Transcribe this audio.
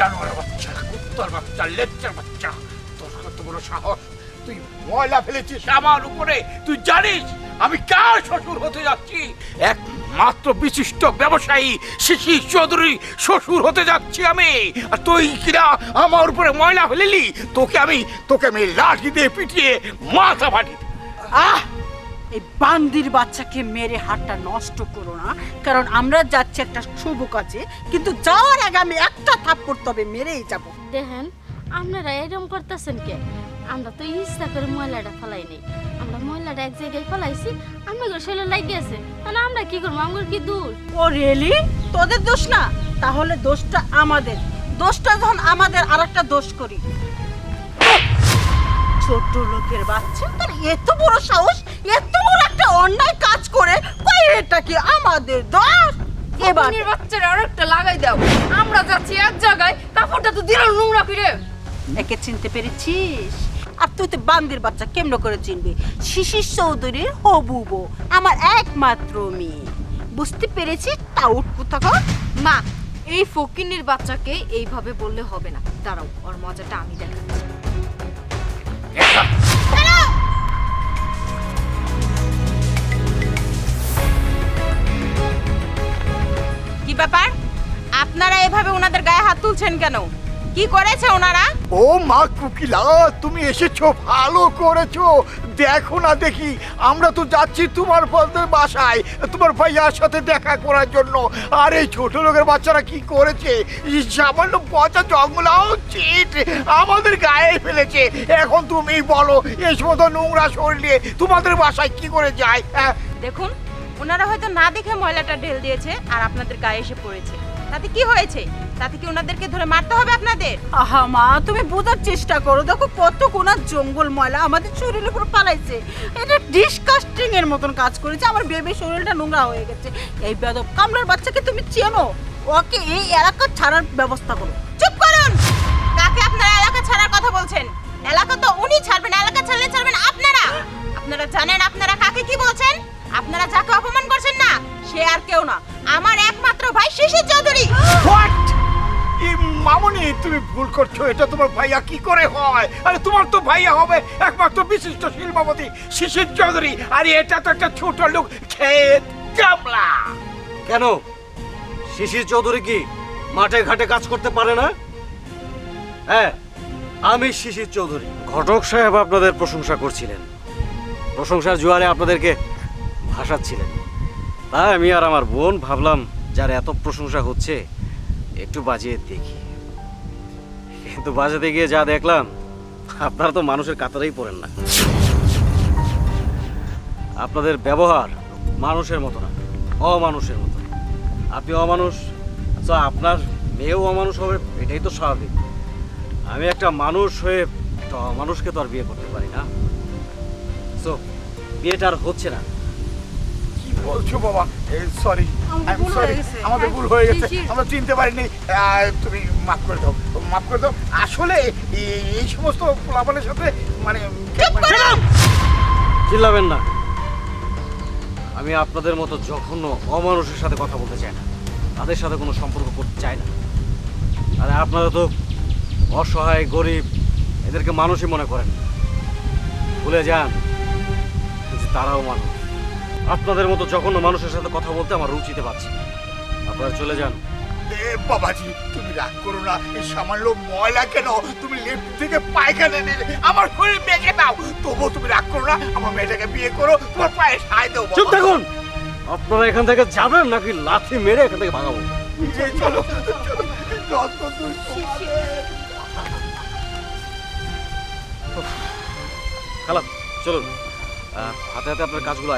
জানোয়ারের বাচ্চা, কুত্তার বাচ্চা, লেচ্চার বাচ্চা, তোর কত বড় সাহস! তুই ময়লা ফেলেছিস আমার উপরে। তুই জানিস আমি কার শ্বশুর হতে যাচ্ছি? একমাত্র বিশিষ্ট ব্যবসায়ী শিশির চৌধুরী শ্বশুর হতে যাচ্ছি আমি। আর তুই কিনা আমার উপরে ময়লা ফেলিলি। তোকে আমি লাঠি দিয়ে পিটিয়ে মাথা ফাটি। এই বান্দির বাচ্চাকে মেরে হাতটা নষ্ট করো না, কারণ আমরা যাচ্ছি একটা শুভ কাজে, কিন্তু যাওয়ার আগে আমি একটা থাপ্পড় তবে মেরেই যাব। দেখেন আপনারা এরকম করতেছেন কে? আমরা তো ইচ্ছা করে ময়লাটা ফেলাই নেই, আমরা ময়লাটা এক জায়গায় ফেলাইছি, আমাদের শরীরে লাগিয়েছে, তাহলে আমরা কি করবো? আমার কি দোষ? ও রিয়েলি? তোদের দোষ না? তাহলে দোষটা আমাদের। দোষটা যখন আমাদের, আরেকটা দোষ করি। ছোট লোকের বাচ্চা, তোর এত বড় সাহস, এত বড় একটা অন্যায় কাজ করে, কই এটা কি আমাদের দোষ? এবার এবার বাচ্চারা আরেকটা লাগাই দাও। আমরা যাচ্ছি এক জায়গায়, কাপড়টা তো দিল নোংরা ফিরে। একে চিনতে পেরেছিস? আর তুই তো বান্দির বাচ্চা কেমন করে চিনবি? শিশির চৌধুরীর হবু বউ, আমার একমাত্র মেয়ে। বুঝতে পেরেছিস? টাউট কোথাকার। মা, এই ফকিন্নির বাচ্চাকে এইভাবে বললে হবে না। দাঁড়াও, ওর মজাটা আমি দেখাচ্ছি। কি ব্যাপার? আপনারা এভাবে ওনাদের গায়ে হাত তুলছেন কেন? কি করেছে ওনারা? ও মা কুকিলা, তুমি এসেছো, ভালো করেছো। দেখো না দেখি, আমরা তো যাচ্ছি তোমার বাসায় তোমার ভাইয়ার সাথে দেখা করার জন্য। আর এই ছোট লোকের বাচ্চারা কি করেছে? এই সামান্য পচা জঙ্গলাও চিট আমাদের গায়ে ফেলেছে। এখন তুমি বলো, এই সমস্ত নোংরা শরীর নিয়ে তোমাদের বাসায় কি করে যায়? দেখুন, ওনারা হয়তো না দেখে ময়লাটা ঢেল দিয়েছে আর আপনাদের গায়ে এসে পড়েছে। তাতে কি হয়েছে? তাতে কি ওনাদেরকে ধরে মারতে হবে আপনাদের? আহা মা, তুমি বোঝার চেষ্টা করো। দেখো কত কোনা জঙ্গল ময়লা আমাদের শরীরের উপর পালাইছে। এটা ডিসকাস্টিং এর মতন কাজ করেছে। আমার বেবি শরীরটা নোংরা হয়ে গেছে। এই বেদব কামলার বাচ্চাকে তুমি চেনো? ওকে এই এলাকা ছাড়ার ব্যবস্থা করো। চুপ করুন! কাকে আপনারা এলাকা ছাড়ার কথা বলছেন? এলাকা তো উনি ছাড়বেন, এলাকা ছাড়লে ছাড়বেন আপনারা। আপনারা জানেন আপনারা কাকে কি বলছেন? আপনারা যাকে অপমান করছেন না, সে আর কেউ না, আমার একমাত্র ভাই শিশির চৌধুরী। হোয়াট? মামনি, তুমি ভুল করছো। এটা তোমার ভাইয়া কি করে হয়? আরে তোমার তো ভাইয়া হবে একমাত্র বিশিষ্ট শিল্পপতি শিশির চৌধুরী। আর এটা তো একটা ছোট লোক খেত কামলা। কেন শিশির চৌধুরী কি মাঠে ঘাটে কাজ করতে পারে না? হ্যাঁ, আমি শিশির চৌধুরী। ঘটক সাহেব আপনাদের প্রশংসা করছিলেন, প্রশংসার জোয়ারে আপনাদেরকে ভাসাচ্ছিলেন। তাই আমি আর আমার বোন ভাবলাম, যার এত প্রশংসা হচ্ছে একটু বাজিয়ে দেখি। কিন্তু বাজাতে গিয়ে যা দেখলাম, আপনারা তো মানুষের কাতারেই পড়েন না। আপনাদের ব্যবহার মানুষের মতো না, অমানুষের মতো। আপনি অমানুষ, তো আপনার মেয়েও অমানুষ হবে, এটাই তো স্বাভাবিক। আমি একটা মানুষ হয়ে একটা অমানুষকে তো আর বিয়ে করতে পারি না। তো বিয়েটা আর হচ্ছে না। কি বলছো বাবা? সরি, আমাদের ভুল হয়ে গেছে, আমরা চিনতে পারিনি। তুমি মাফ করে দাও, মাফ করে দাও। আসলে এই সমস্ত পোলাপানের সাথে মানে চিল্লাবেন না। আমি আপনাদের মতো জঘন্য অমানুষের সাথে কথা বলতে চাই না, তাদের সাথে কোনো সম্পর্ক করতে চাই না। আরে আপনারা তো অসহায় গরিব, এদেরকে মানুষই মনে করেন। ভুলে যান যে তারাও মানুষ। আপনাদের মতো জঘন্য মানুষের সাথে কথা বলতে আমার রুচিতে পাচ্ছি। আপনারা চলে যান। বাবাজি, তুমি রাগ করো না। এই সামান্য ময়লা কেন? তুমি লিফট থেকে পায়খানা নিলে আমার শরীর মেখে দাও, তবুও তুমি রাগ করো না। আমার মেয়েটাকে বিয়ে করো, তোমার পায়ে সায় দেবো। চুপ থাকুন। আপনারা এখান থেকে যাবেন নাকি লাথি মেরে এখান থেকে ভাগাবো? চলো চলো, যত দূর খালা চলুন, হাতে হাতে আপনার কাজগুলো